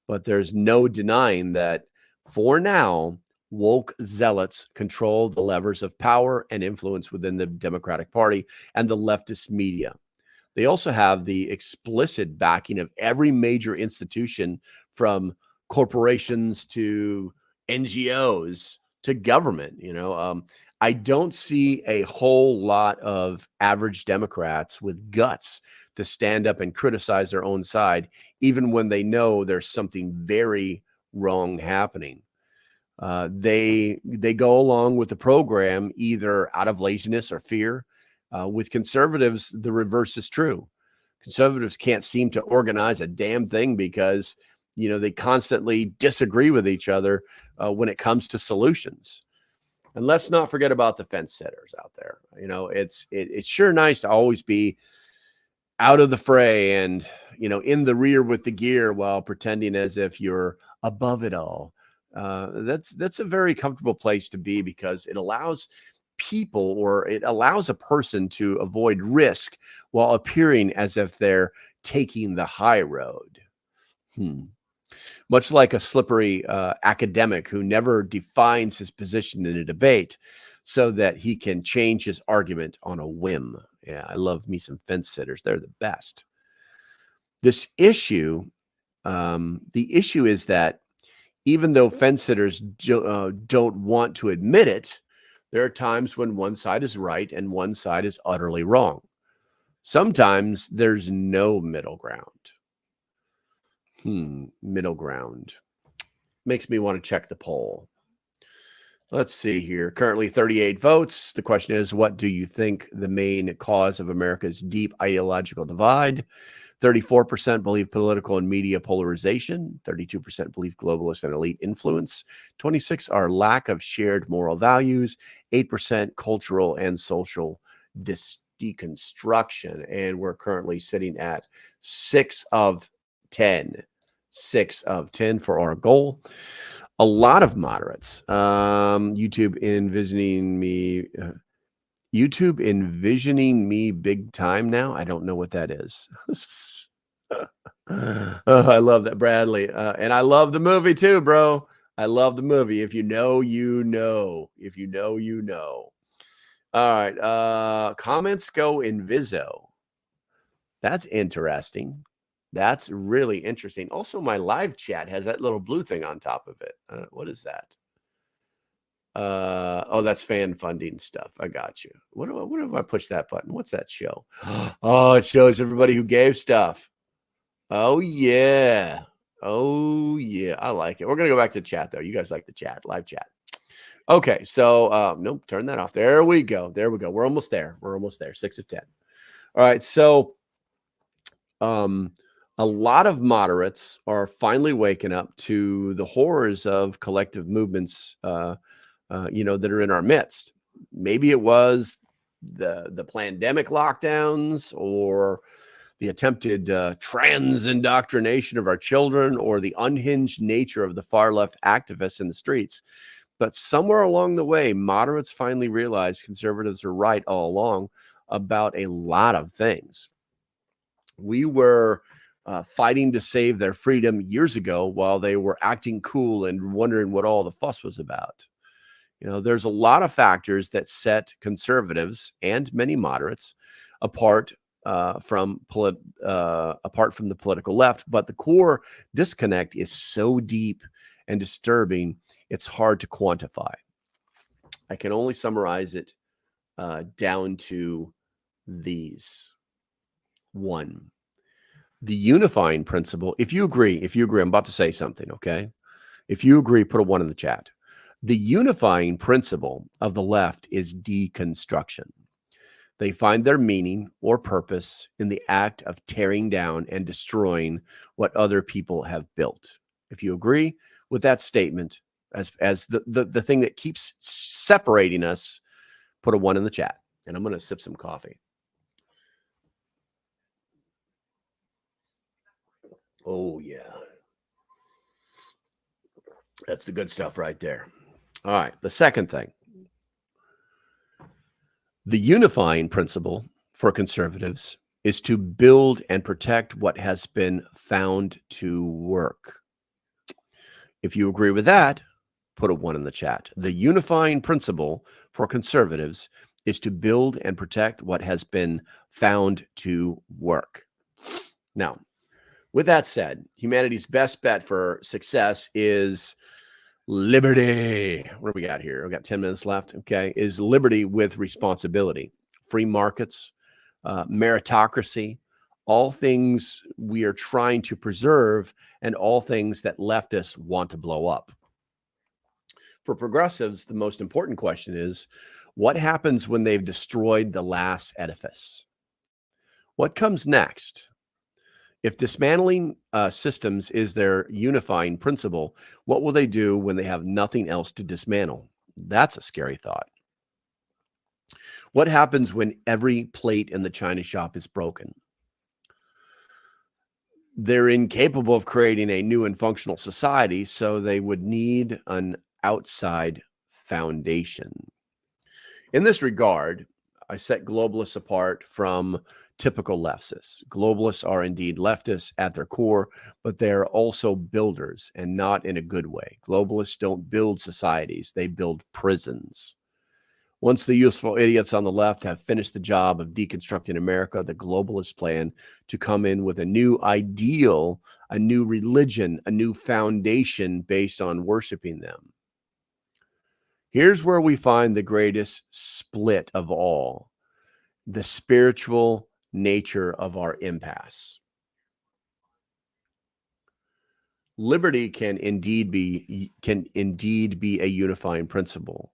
But there's no denying that for now, woke zealots control the levers of power and influence within the Democratic Party and the leftist media. They also have the explicit backing of every major institution, from corporations to NGOs to government. I don't see a whole lot of average Democrats with guts to stand up and criticize their own side, even when they know there's something very wrong happening. They go along with the program either out of laziness or fear. With conservatives, the reverse is true. Conservatives can't seem to organize a damn thing because, they constantly disagree with each other when it comes to solutions. And let's not forget about the fence sitters out there. It's sure nice to always be out of the fray and, in the rear with the gear while pretending as if you're above it all. That's a very comfortable place to be, because it allows people, or it allows a person to avoid risk while appearing as if they're taking the high road. Much like a slippery academic who never defines his position in a debate so that he can change his argument on a whim. Yeah, I love me some fence sitters. They're the best. The issue is that even though fence sitters don't want to admit it, there are times when one side is right and one side is utterly wrong. Sometimes there's no middle ground. Middle ground. Makes me want to check the poll. Let's see here. Currently 38 votes. The question is, what do you think the main cause of America's deep ideological divide? 34% believe political and media polarization. 32% believe globalist and elite influence. 26% are lack of shared moral values. 8% cultural and social deconstruction. And we're currently sitting at 6 of 10. 6 of 10 for our goal. A lot of moderates. YouTube envisioning me big time now. I don't know what that is. I love that, Bradley. And I love the movie too, bro. I love the movie. If you know, you know. If you know, you know. All right. Comments go inviso. That's interesting. That's really interesting. Also, my live chat has that little blue thing on top of it. What is that? Oh, that's fan funding stuff. I got you. What if I push that button? What's that show? Oh, it shows everybody who gave stuff. Oh, yeah. Oh, yeah. I like it. We're going to go back to chat, though. You guys like the chat, live chat. Okay, so nope, turn that off. There we go. There we go. We're almost there. We're almost there. 6 of 10. All right, so a lot of moderates are finally waking up to the horrors of collective movements, that are in our midst. Maybe it was the pandemic lockdowns, or the attempted trans indoctrination of our children, or the unhinged nature of the far left activists in the streets. But somewhere along the way, moderates finally realized conservatives are right all along about a lot of things. We were fighting to save their freedom years ago while they were acting cool and wondering what all the fuss was about. There's a lot of factors that set conservatives and many moderates apart from the political left, but the core disconnect is so deep and disturbing, it's hard to quantify. I can only summarize it down to these. 1, the unifying principle. If you agree, I'm about to say something, okay? If you agree, put a 1 in the chat. The unifying principle of the left is deconstruction. They find their meaning or purpose in the act of tearing down and destroying what other people have built. If you agree with that statement as the thing that keeps separating us, put a 1 in the chat. And I'm going to sip some coffee. Oh, yeah. That's the good stuff right there. All right. The second thing, the unifying principle for conservatives is to build and protect what has been found to work. If you agree with that, put a 1 in the chat. The unifying principle for conservatives is to build and protect what has been found to work. Now, with that said, humanity's best bet for success is liberty. What do we got here? We got 10 minutes left. Okay. Is liberty with responsibility, free markets, meritocracy, all things we are trying to preserve, and all things that leftists want to blow up. For progressives, the most important question is, what happens when they've destroyed the last edifice? What comes next? If dismantling systems is their unifying principle, what will they do when they have nothing else to dismantle? That's a scary thought. What happens when every plate in the china shop is broken? They're incapable of creating a new and functional society, so they would need an outside foundation. In this regard, I set globalists apart from typical leftists. Globalists are indeed leftists at their core, but they are also builders, and not in a good way. Globalists don't build societies, they build prisons. Once the useful idiots on the left have finished the job of deconstructing America, the globalists plan to come in with a new ideal, a new religion, a new foundation based on worshiping them. Here's where we find the greatest split of all, the spiritual nature of our impasse. Liberty can indeed be a unifying principle,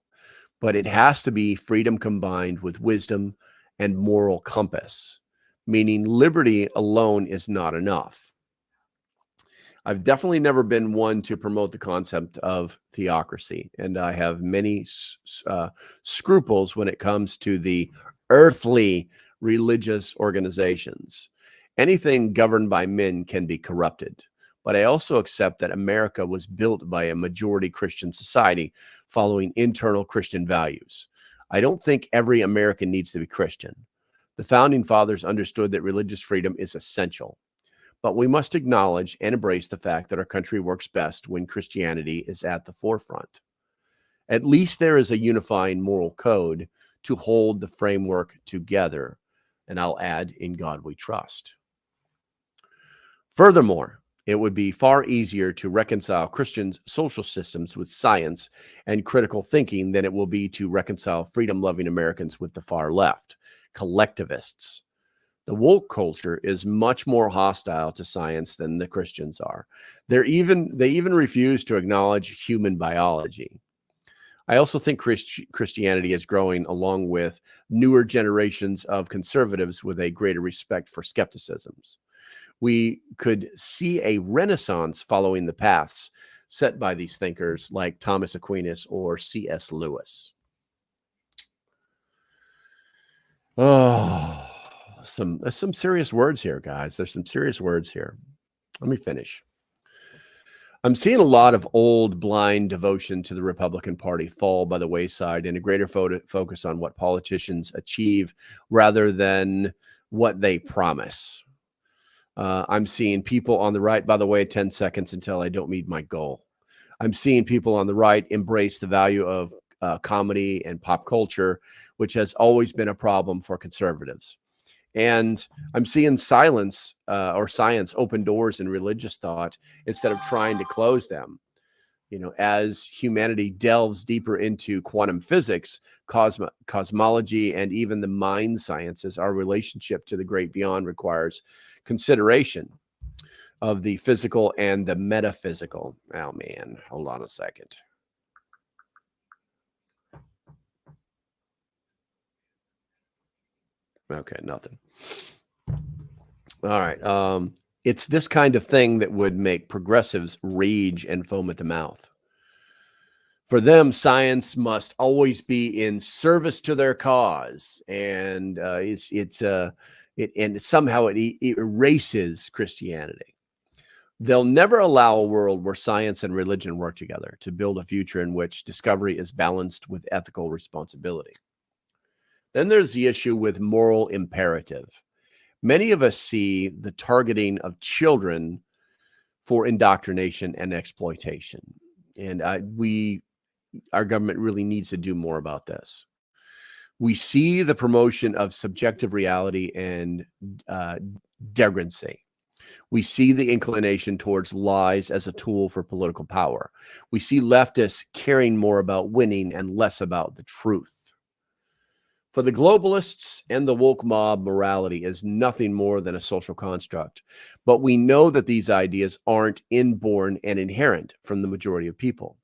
but it has to be freedom combined with wisdom and moral compass, meaning liberty alone is not enough. I've definitely never been one to promote the concept of theocracy, and I have many scruples when it comes to the earthly religious organizations. Anything governed by men can be corrupted, but I also accept that America was built by a majority Christian society following internal Christian values. I don't think every American needs to be Christian. The founding fathers understood that religious freedom is essential. But we must acknowledge and embrace the fact that our country works best when Christianity is at the forefront. At least there is a unifying moral code to hold the framework together. And I'll add, in God we trust. Furthermore, it would be far easier to reconcile Christians' social systems with science and critical thinking than it will be to reconcile freedom-loving Americans with the far left, collectivists. The woke culture is much more hostile to science than the Christians are. They even refuse to acknowledge human biology. I also think Christianity is growing along with newer generations of conservatives with a greater respect for skepticisms. We could see a renaissance following the paths set by these thinkers like Thomas Aquinas or C.S. Lewis. Oh, some serious words here, guys. There's some serious words here. Let me finish. I'm seeing a lot of old blind devotion to the Republican Party fall by the wayside and a greater focus on what politicians achieve rather than what they promise. I'm seeing people on the right, by the way, 10 seconds until I don't meet my goal. I'm seeing people on the right embrace the value of comedy and pop culture, which has always been a problem for conservatives. And I'm seeing science open doors in religious thought instead of trying to close them. You know, as humanity delves deeper into quantum physics, cosmology, and even the mind sciences, our relationship to the great beyond requires consideration of the physical and the metaphysical. Oh, man, hold on a second. Okay, nothing. All right. It's this kind of thing that would make progressives rage and foam at the mouth. For them, science must always be in service to their cause, and somehow it erases Christianity. They'll never allow a world where science and religion work together to build a future in which discovery is balanced with ethical responsibility. Then there's the issue with moral imperative. Many of us see the targeting of children for indoctrination and exploitation. And our government really needs to do more about this. We see the promotion of subjective reality and degradacy. We see the inclination towards lies as a tool for political power. We see leftists caring more about winning and less about the truth. For the globalists and the woke mob, morality is nothing more than a social construct. But we know that these ideas aren't inborn and inherent from the majority of people.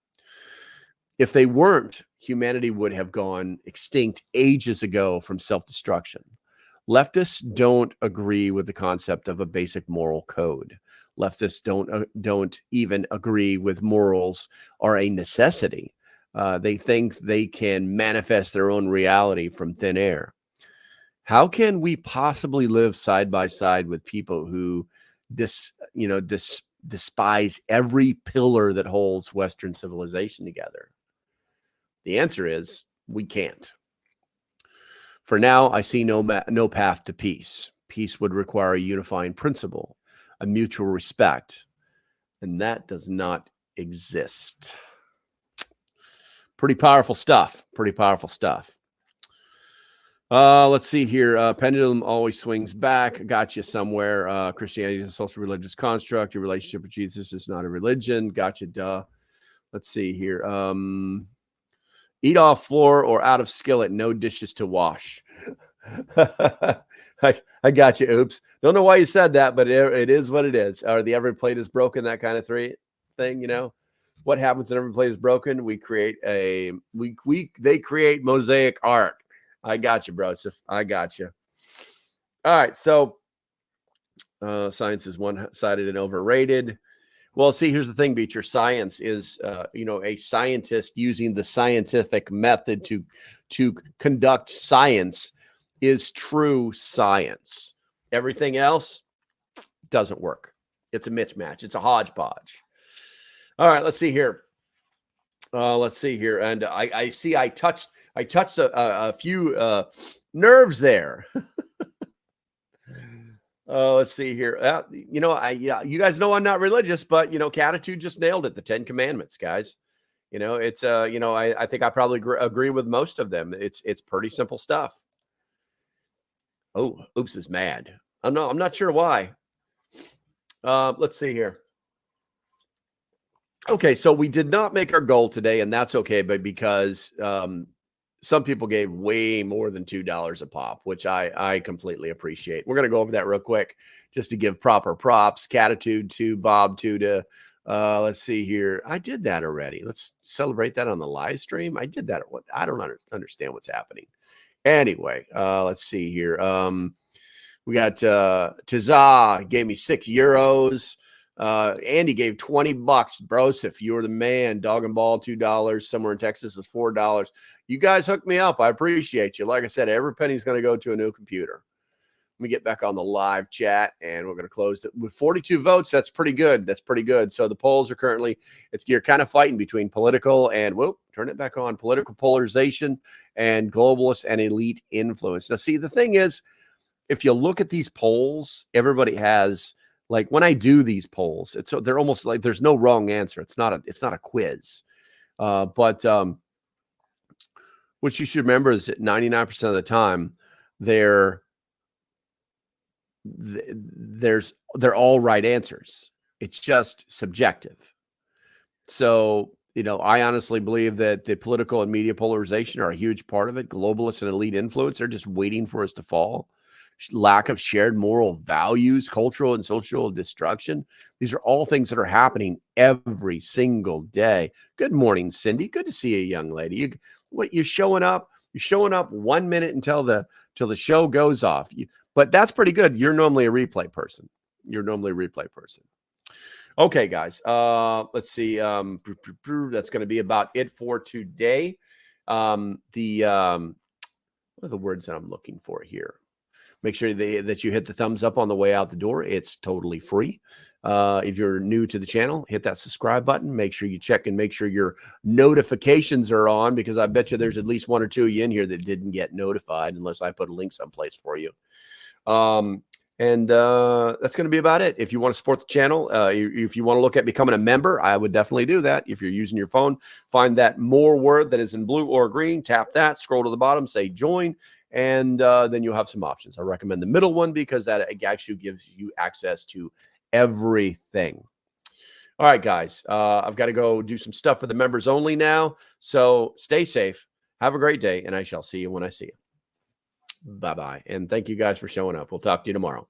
If they weren't, humanity would have gone extinct ages ago from self-destruction. Leftists don't agree with the concept of a basic moral code. Leftists don't even agree with morals are a necessity. They think they can manifest their own reality from thin air. How can we possibly live side by side with people who despise every pillar that holds Western civilization together? The answer is we can't. For now, I see no path to peace. Peace would require a unifying principle, a mutual respect, and that does not exist. Pretty powerful stuff. Pretty powerful stuff. Let's see here. Pendulum always swings back. Got you somewhere. Christianity is a social religious construct. Your relationship with Jesus is not a religion. Gotcha. Duh. Let's see here. Eat off floor or out of skillet. No dishes to wash. I got you. Oops. Don't know why you said that, but it is what it is. Or the every plate is broken. That kind of thing. You know what happens when every plate is broken? We create they create mosaic art. I got you, bro. I got you. All right. So science is one-sided and overrated. Well, see, here's the thing, Beecher. Science is, a scientist using the scientific method to conduct science is true science. Everything else doesn't work. It's a mismatch. It's a hodgepodge. All right, let's see here. And I see I touched a few nerves there. Let's see here. You guys know I'm not religious, but Catitude just nailed it. The 10 Commandments, guys. It's I think I probably agree with most of them. It's pretty simple stuff. Oh, Oops is mad. I'm not sure why. Let's see here. Okay, so we did not make our goal today, and that's okay, but because some people gave way more than $2 a pop, which I completely appreciate. We're going to go over that real quick just to give proper props. Catitude to Bob to let's see here. I did that already. Let's celebrate that on the live stream. I did that. I don't understand what's happening. Anyway, let's see here. We got Tazah gave me €6. Andy gave $20, bros. If you're the man, Dog and Ball, $2. Somewhere in Texas is $4. You guys hooked me up. I appreciate you. Like I said, every penny's going to go to a new computer. Let me get back on the live chat, and we're going to close it with 42 votes. That's pretty good. That's pretty good. So the polls are currently, you're kind of fighting between political and, turn it back on, political polarization and globalist and elite influence. Now, see, the thing is, if you look at these polls, everybody has, like when I do these polls, they're almost like there's no wrong answer. It's not a quiz. But what you should remember is that 99% of the time they're all right answers. It's just subjective. So, I honestly believe that the political and media polarization are a huge part of it. Globalists and elite influence are just waiting for us to fall. Lack of shared moral values, cultural and social destruction. These are all things that are happening every single day. Good morning, Cindy. Good to see you, young lady. You're showing up. You're showing up 1 minute until the show goes off. But that's pretty good. You're normally a replay person. Okay, guys. Let's see. That's going to be about it for today. What are the words that I'm looking for here? Make sure that you hit the thumbs up on the way out the door. It's totally free. If you're new to the channel, hit that subscribe button. Make sure you check and make sure your notifications are on, because I bet you there's at least one or two of you in here that didn't get notified unless I put a link someplace for you. That's going to be about it. If you want to support the channel, if you want to look at becoming a member, I would definitely do that. If you're using your phone, find that more word that is in blue or green, tap that, scroll to the bottom, say join, and then you'll have some options. I recommend the middle one because that actually gives you access to everything. All right, guys, I've got to go do some stuff for the members only now. So stay safe. Have a great day, and I shall see you when I see you. Bye-bye. And thank you guys for showing up. We'll talk to you tomorrow.